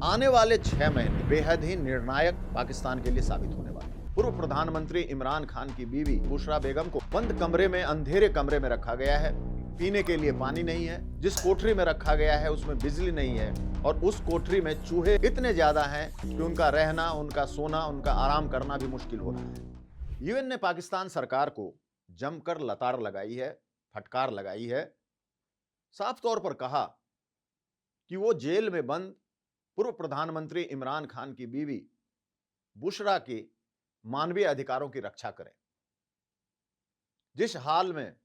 आने वाले 6 महीने बेहद ही निर्णायक पाकिस्तान के लिए साबित होने वाले हैं। पूर्व प्रधानमंत्री इमरान खान की बीवी बुशरा बेगम को बंद कमरे में, अंधेरे कमरे में रखा गया है। पीने के लिए पानी नहीं है। जिस कोठरी में रखा गया है उसमें बिजली नहीं है और उस कोठरी में चूहे इतने ज्यादा हैं कि उनका रहना, उनका सोना, उनका आराम करना भी मुश्किल हो रहा है। यूएन ने पाकिस्तान सरकार को जमकर लताड़ लगाई है, फटकार लगाई है। साफ तौर पर कहा कि वो जेल में बंद पूर्व प्रधानमंत्री इमरान खान की बीवी बुशरा के मानवीय अधिकारों की रक्षा करें। जिस हाल में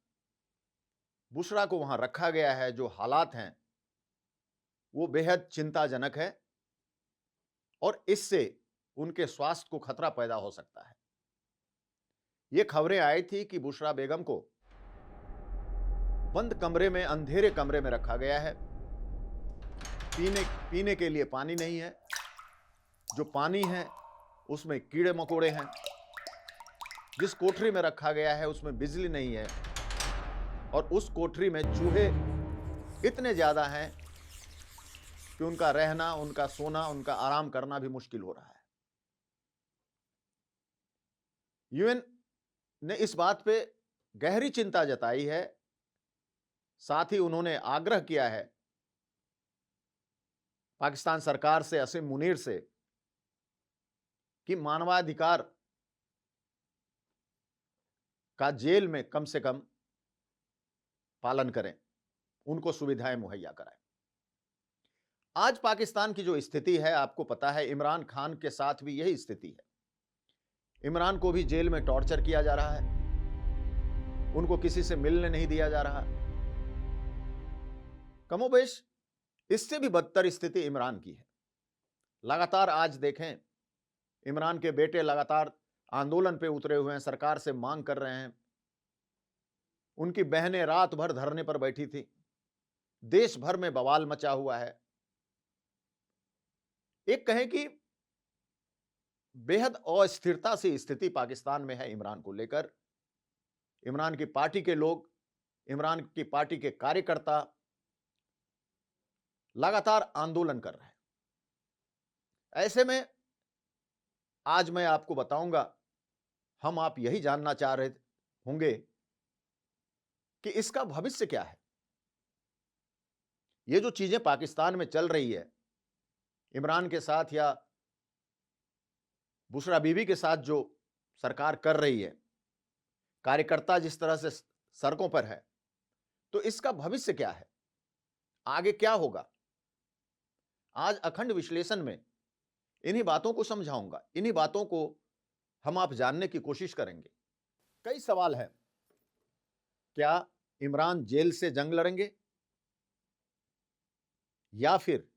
बुशरा को वहां रखा गया है, जो हालात हैं, वो बेहद चिंताजनक है और इससे उनके स्वास्थ्य को खतरा पैदा हो सकता है। ये खबरें आई थी कि बुशरा बेगम को बंद कमरे में, अंधेरे कमरे में रखा गया है। पीने के लिए पानी नहीं है। जो पानी है उसमें कीड़े मकोड़े हैं। जिस कोठरी में रखा गया है उसमें बिजली नहीं है और उस कोठरी में चूहे इतने ज्यादा हैं कि उनका रहना, उनका सोना, उनका आराम करना भी मुश्किल हो रहा है। यूएन ने इस बात पे गहरी चिंता जताई है। साथ ही उन्होंने आग्रह किया है पाकिस्तान सरकार से, असीम मुनीर से, कि मानवाधिकार का जेल में कम से कम पालन करें, उनको सुविधाएं मुहैया कराएं। आज पाकिस्तान की जो स्थिति है, आपको पता है, इमरान खान के साथ भी यही स्थिति है। इमरान को भी जेल में टॉर्चर किया जा रहा है। उनको किसी से मिलने नहीं दिया जा रहा। कमोबेश इससे भी बदतर स्थिति इमरान की है। लगातार आज देखें, इमरान के बेटे लगातार आंदोलन पे उतरे हुए हैं, सरकार से मांग कर रहे हैं। उनकी बहनें रात भर धरने पर बैठी थी। देश भर में बवाल मचा हुआ है। एक कहें कि बेहद अस्थिरता से स्थिति पाकिस्तान में है इमरान को लेकर। इमरान की पार्टी के लोग, इमरान की पार्टी के कार्यकर्ता लगातार आंदोलन कर रहे हैं। ऐसे में आज मैं आपको बताऊंगा, हम आप यही जानना चाह रहे होंगे कि इसका भविष्य क्या है। ये जो चीजें पाकिस्तान में चल रही है, इमरान के साथ या बुशरा बीवी के साथ जो सरकार कर रही है, कार्यकर्ता जिस तरह से सड़कों पर है, तो इसका भविष्य क्या है, आगे क्या होगा। आज अखंड विश्लेषण में इन्हीं बातों को समझाऊंगा। इन्हीं बातों को हम आप जानने की कोशिश करेंगे। कई सवाल हैं। क्या इमरान जेल से जंग लड़ेंगे या फिर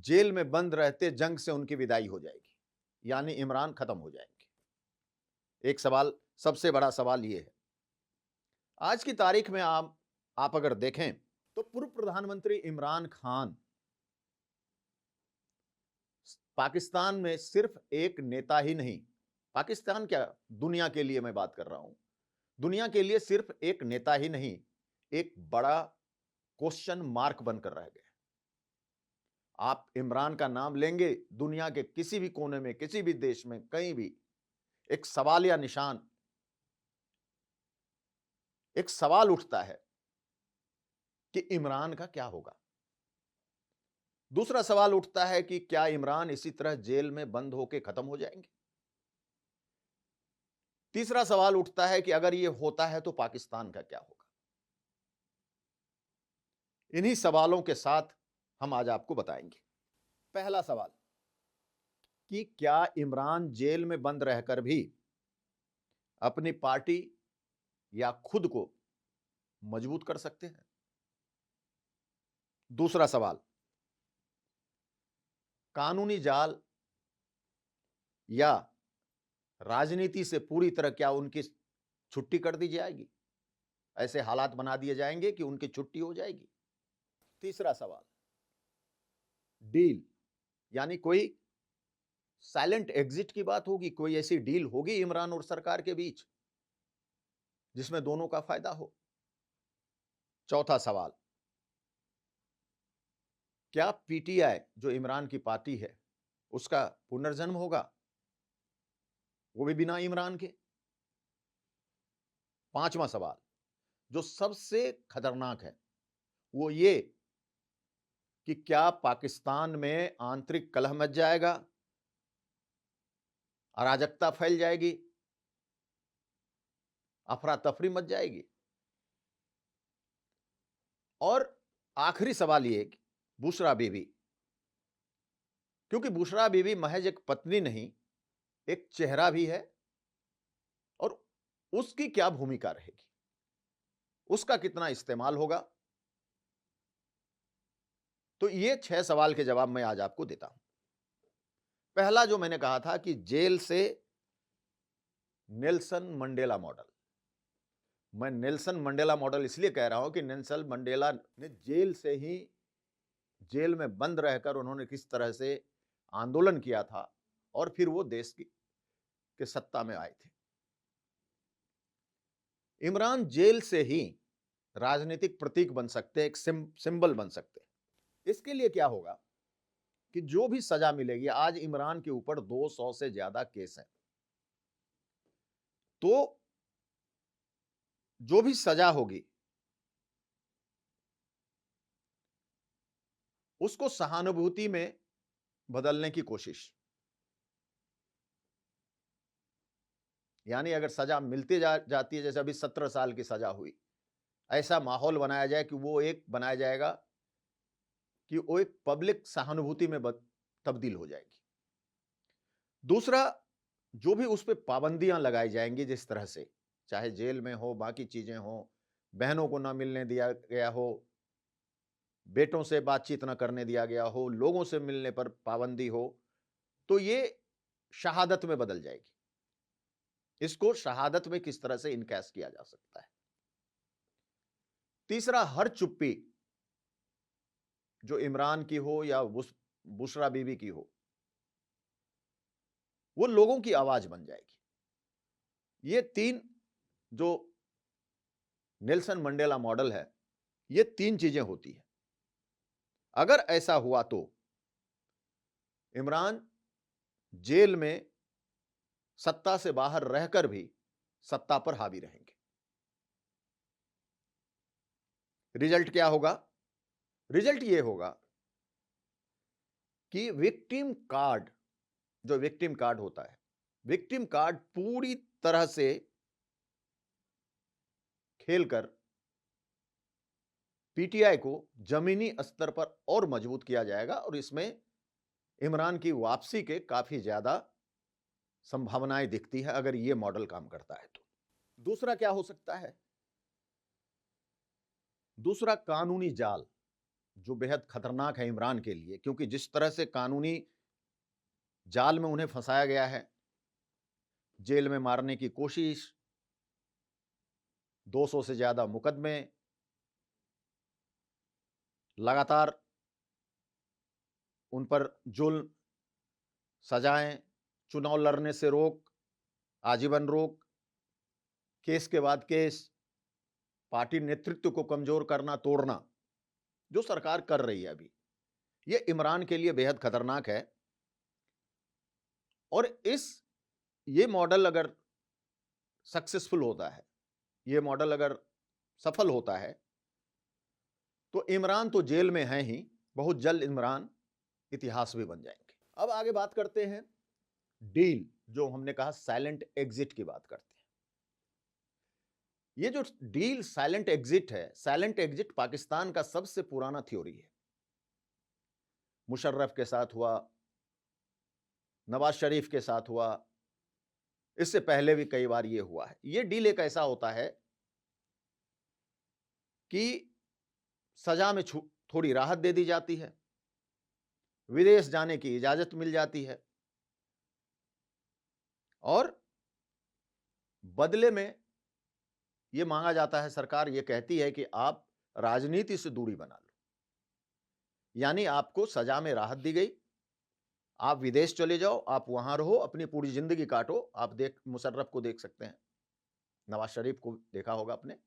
जेल में बंद रहते जंग से उनकी विदाई हो जाएगी, यानी इमरान खत्म हो जाएंगे। एक सवाल, सबसे बड़ा सवाल यह है। आज की तारीख में आप अगर देखें तो पूर्व प्रधानमंत्री इमरान खान पाकिस्तान में सिर्फ एक नेता ही नहीं, पाकिस्तान क्या, दुनिया के लिए मैं बात कर रहा हूं, दुनिया के लिए सिर्फ एक नेता ही नहीं, एक बड़ा क्वेश्चन मार्क बनकर रह गए। आप इमरान का नाम लेंगे, दुनिया के किसी भी कोने में, किसी भी देश में, कहीं भी एक सवाल या निशान, एक सवाल उठता है कि इमरान का क्या होगा। दूसरा सवाल उठता है कि क्या इमरान इसी तरह जेल में बंद होकर खत्म हो जाएंगे। तीसरा सवाल उठता है कि अगर यह होता है तो पाकिस्तान का क्या होगा। इन्हीं सवालों के साथ हम आज आपको बताएंगे। पहला सवाल कि क्या इमरान जेल में बंद रहकर भी अपनी पार्टी या खुद को मजबूत कर सकते हैं। दूसरा सवाल, कानूनी जाल या राजनीति से पूरी तरह क्या उनकी छुट्टी कर दी जाएगी, ऐसे हालात बना दिए जाएंगे कि उनकी छुट्टी हो जाएगी। तीसरा सवाल, डील, यानी कोई साइलेंट एग्जिट की बात होगी, कोई ऐसी डील होगी इमरान और सरकार के बीच जिसमें दोनों का फायदा हो। चौथा सवाल, क्या पीटीआई जो इमरान की पार्टी है उसका पुनर्जन्म होगा, वो भी बिना इमरान के? पांचवा सवाल जो सबसे खतरनाक है वो ये कि क्या पाकिस्तान में आंतरिक कलह मच जाएगा, अराजकता फैल जाएगी, अफरा तफरी मच जाएगी? और आखिरी सवाल ये कि बुशरा बीबी, क्योंकि बुशरा बीबी महज एक पत्नी नहीं, एक चेहरा भी है, और उसकी क्या भूमिका रहेगी, उसका कितना इस्तेमाल होगा? तो ये 6 सवाल के जवाब मैं आज आपको देता हूं। पहला जो मैंने कहा था कि जेल से नेल्सन मंडेला मॉडल। मैं नेल्सन मंडेला मॉडल इसलिए कह रहा हूं कि नेल्सन मंडेला ने जेल में बंद रहकर उन्होंने किस तरह से आंदोलन किया था और फिर वो देश के सत्ता में आए थे। इमरान जेल से ही राजनीतिक प्रतीक बन सकते हैं, एक सिंबल बन सकते हैं। इसके लिए क्या होगा कि जो भी सजा मिलेगी, आज इमरान के ऊपर 200 से ज्यादा केस हैं, तो जो भी सजा होगी उसको सहानुभूति में बदलने की कोशिश, यानी अगर सजा मिलती जाती है, जैसे अभी 17 साल की सजा हुई, ऐसा माहौल बनाया जाए कि वो एक बनाया जाएगा कि वो एक पब्लिक सहानुभूति में तब्दील हो जाएगी। दूसरा, जो भी उस पर पाबंदियां लगाई जाएंगी, जिस तरह से चाहे जेल में हो, बाकी चीजें हो, बहनों को ना मिलने दिया गया हो, बेटों से बातचीत ना करने दिया गया हो, लोगों से मिलने पर पाबंदी हो, तो ये शहादत में बदल जाएगी। इसको शहादत में किस तरह से इनकैश किया जा सकता है। तीसरा, हर चुप्पी जो इमरान की हो या बुशरा बीबी की हो, वो लोगों की आवाज बन जाएगी। ये 3 जो नेल्सन मंडेला मॉडल है, ये 3 चीजें होती है। अगर ऐसा हुआ तो इमरान जेल में सत्ता से बाहर रहकर भी सत्ता पर हावी रहेंगे। रिजल्ट क्या होगा? रिजल्ट ये होगा कि विक्टिम कार्ड, जो विक्टिम कार्ड होता है, विक्टिम कार्ड पूरी तरह से खेलकर पीटीआई को जमीनी स्तर पर और मजबूत किया जाएगा और इसमें इमरान की वापसी के काफी ज्यादा संभावनाएं दिखती है अगर यह मॉडल काम करता है तो। दूसरा क्या हो सकता है? दूसरा, कानूनी जाल, जो बेहद खतरनाक है इमरान के लिए, क्योंकि जिस तरह से कानूनी जाल में उन्हें फंसाया गया है, जेल में मारने की कोशिश, 200 से ज्यादा मुकदमे, लगातार उन पर जुल्म, सजाएं, चुनाव लड़ने से रोक, आजीवन रोक, केस के बाद केस, पार्टी नेतृत्व को कमजोर करना, तोड़ना, जो सरकार कर रही है अभी, ये इमरान के लिए बेहद खतरनाक है। और ये मॉडल अगर सक्सेसफुल होता है, ये मॉडल अगर सफल होता है, तो इमरान तो जेल में है ही, बहुत जल्द इमरान इतिहास भी बन जाएंगे। अब आगे बात करते हैं डील, जो हमने कहा साइलेंट एग्जिट की बात करते हैं। ये जो डील साइलेंट एग्जिट है, साइलेंट एग्जिट पाकिस्तान का सबसे पुराना थ्योरी है। मुशर्रफ के साथ हुआ, नवाज शरीफ के साथ हुआ, इससे पहले भी कई बार ये हुआ है। ये डील एक ऐसा होता है कि सजा में थोड़ी राहत दे दी जाती है, विदेश जाने की इजाजत मिल जाती है, और बदले में यह मांगा जाता है, सरकार यह कहती है कि आप राजनीति से दूरी बना लो, यानी आपको सजा में राहत दी गई, आप विदेश चले जाओ, आप वहां रहो, अपनी पूरी जिंदगी काटो। आप मुशर्रफ को देख सकते हैं, नवाज शरीफ को देखा होगा आपने,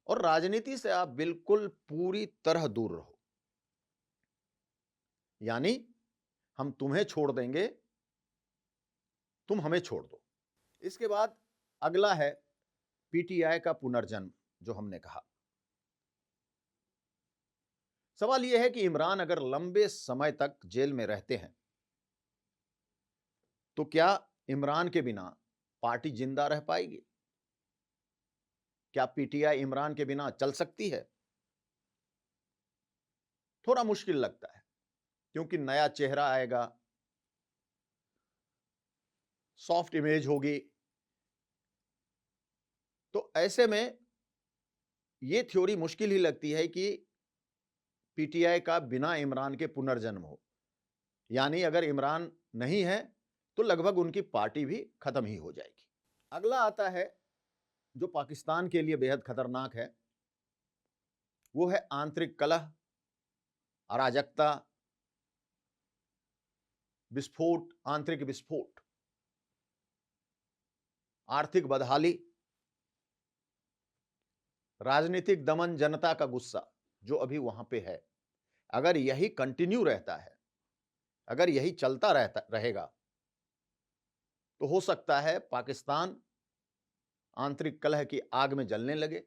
और राजनीति से आप बिल्कुल पूरी तरह दूर रहो। यानी हम तुम्हें छोड़ देंगे, तुम हमें छोड़ दो। इसके बाद अगला है पीटीआई का पुनर्जन्म, जो हमने कहा। सवाल यह है कि इमरान अगर लंबे समय तक जेल में रहते हैं तो क्या इमरान के बिना पार्टी जिंदा रह पाएगी? क्या पीटीआई इमरान के बिना चल सकती है? थोड़ा मुश्किल लगता है, क्योंकि नया चेहरा आएगा, सॉफ्ट इमेज होगी। तो ऐसे में यह थ्योरी मुश्किल ही लगती है कि पीटीआई का बिना इमरान के पुनर्जन्म हो। यानी अगर इमरान नहीं है तो लगभग उनकी पार्टी भी खत्म ही हो जाएगी। अगला आता है जो पाकिस्तान के लिए बेहद खतरनाक है, वो है आंतरिक कलह, अराजकता, विस्फोट, आंतरिक विस्फोट, आर्थिक बदहाली, राजनीतिक दमन, जनता का गुस्सा जो अभी वहां पे है। अगर यही कंटिन्यू रहता है, अगर यही चलता रहेगा तो हो सकता है पाकिस्तान आंतरिक कलह की आग में जलने लगे,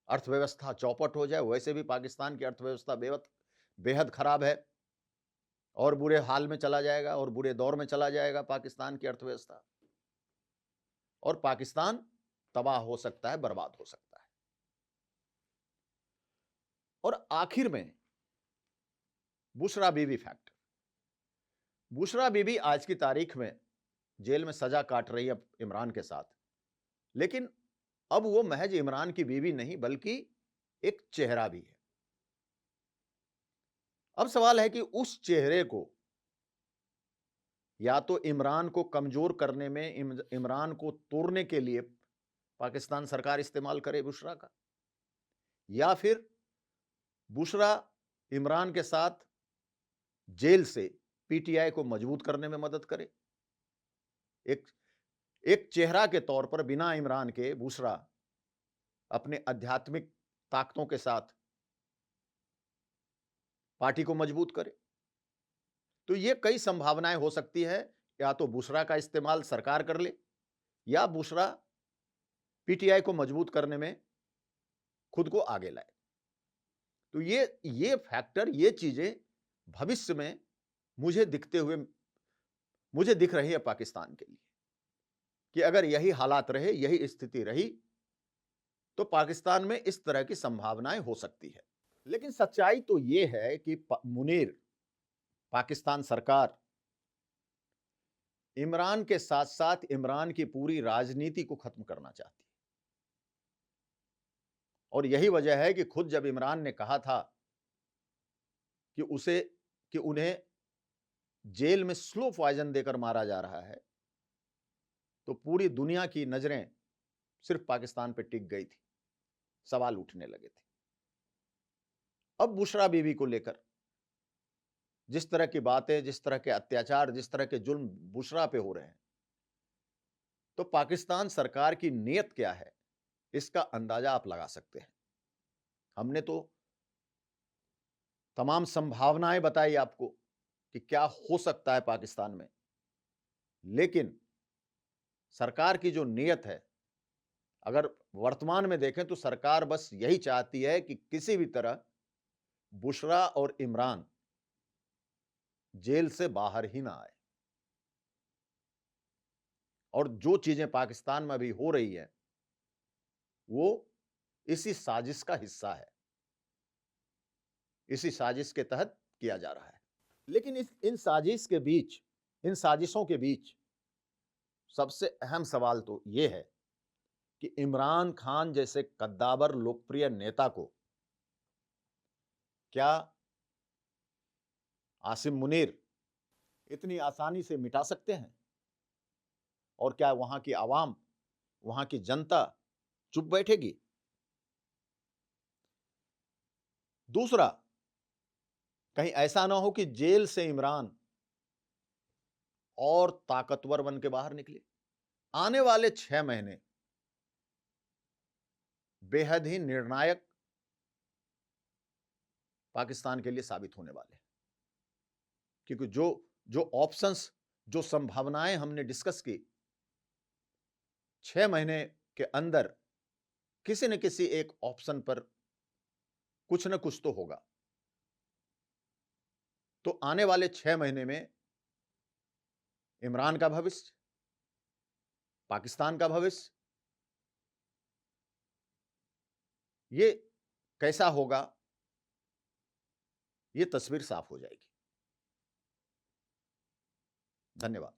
अर्थव्यवस्था चौपट हो जाए। वैसे भी पाकिस्तान की अर्थव्यवस्था बेहद खराब है और बुरे हाल में चला जाएगा और बुरे दौर में चला जाएगा पाकिस्तान की अर्थव्यवस्था, और पाकिस्तान तबाह हो सकता है, बर्बाद हो सकता है। और आखिर में बुशरा बीबी फैक्टर। बुशरा बीबी आज की तारीख में जेल में सजा काट रही है इमरान के साथ, लेकिन अब वो महज इमरान की बीवी नहीं बल्कि एक चेहरा भी है। अब सवाल है कि उस चेहरे को या तो इमरान को कमजोर करने में, इमरान को तोड़ने के लिए पाकिस्तान सरकार इस्तेमाल करे बुशरा का, या फिर बुशरा इमरान के साथ जेल से पीटीआई को मजबूत करने में मदद करे। एक चेहरा के तौर पर बिना इमरान के बुशरा अपने आध्यात्मिक ताकतों के साथ पार्टी को मजबूत करे। तो ये कई संभावनाएं हो सकती है, या तो बुशरा का इस्तेमाल सरकार कर ले, या बुशरा पीटीआई को मजबूत करने में खुद को आगे लाए। तो ये फैक्टर, ये चीजें भविष्य में मुझे दिख रही है पाकिस्तान के लिए, कि अगर यही हालात रहे, यही स्थिति रही, तो पाकिस्तान में इस तरह की संभावनाएं हो सकती है। लेकिन सच्चाई तो यह है कि मुनीर, पाकिस्तान सरकार इमरान के साथ साथ इमरान की पूरी राजनीति को खत्म करना चाहती है। और यही वजह है कि खुद जब इमरान ने कहा था कि उन्हें जेल में स्लो पॉइजन देकर मारा जा रहा है, तो पूरी दुनिया की नजरें सिर्फ पाकिस्तान पर टिक गई थी, सवाल उठने लगे थे। अब बुशरा बीवी को लेकर जिस तरह की बातें, जिस तरह के अत्याचार, जिस तरह के जुल्म बुशरा पे हो रहे हैं, तो पाकिस्तान सरकार की नीयत क्या है, इसका अंदाजा आप लगा सकते हैं। हमने तो तमाम संभावनाएं बताई आपको कि क्या हो सकता है पाकिस्तान में, लेकिन सरकार की जो नीयत है, अगर वर्तमान में देखें तो सरकार बस यही चाहती है कि किसी भी तरह बुशरा और इमरान जेल से बाहर ही ना आए। और जो चीजें पाकिस्तान में अभी हो रही है वो इसी साजिश का हिस्सा है, इसी साजिश के तहत किया जा रहा है। लेकिन इन साजिशों के बीच सबसे अहम सवाल तो यह है कि इमरान खान जैसे कद्दावर लोकप्रिय नेता को क्या आसिम मुनीर इतनी आसानी से मिटा सकते हैं? और क्या वहां की आवाम, वहां की जनता चुप बैठेगी? दूसरा, कहीं ऐसा ना हो कि जेल से इमरान और ताकतवर बन के बाहर निकले। आने वाले 6 महीने बेहद ही निर्णायक पाकिस्तान के लिए साबित होने वाले हैं। क्योंकि जो ऑप्शंस, जो संभावनाएं हमने डिस्कस की, 6 महीने के अंदर किसी न किसी एक ऑप्शन पर कुछ न कुछ तो होगा। तो आने वाले 6 महीने में इमरान का भविष्य, पाकिस्तान का भविष्य, ये कैसा होगा, ये तस्वीर साफ हो जाएगी। धन्यवाद।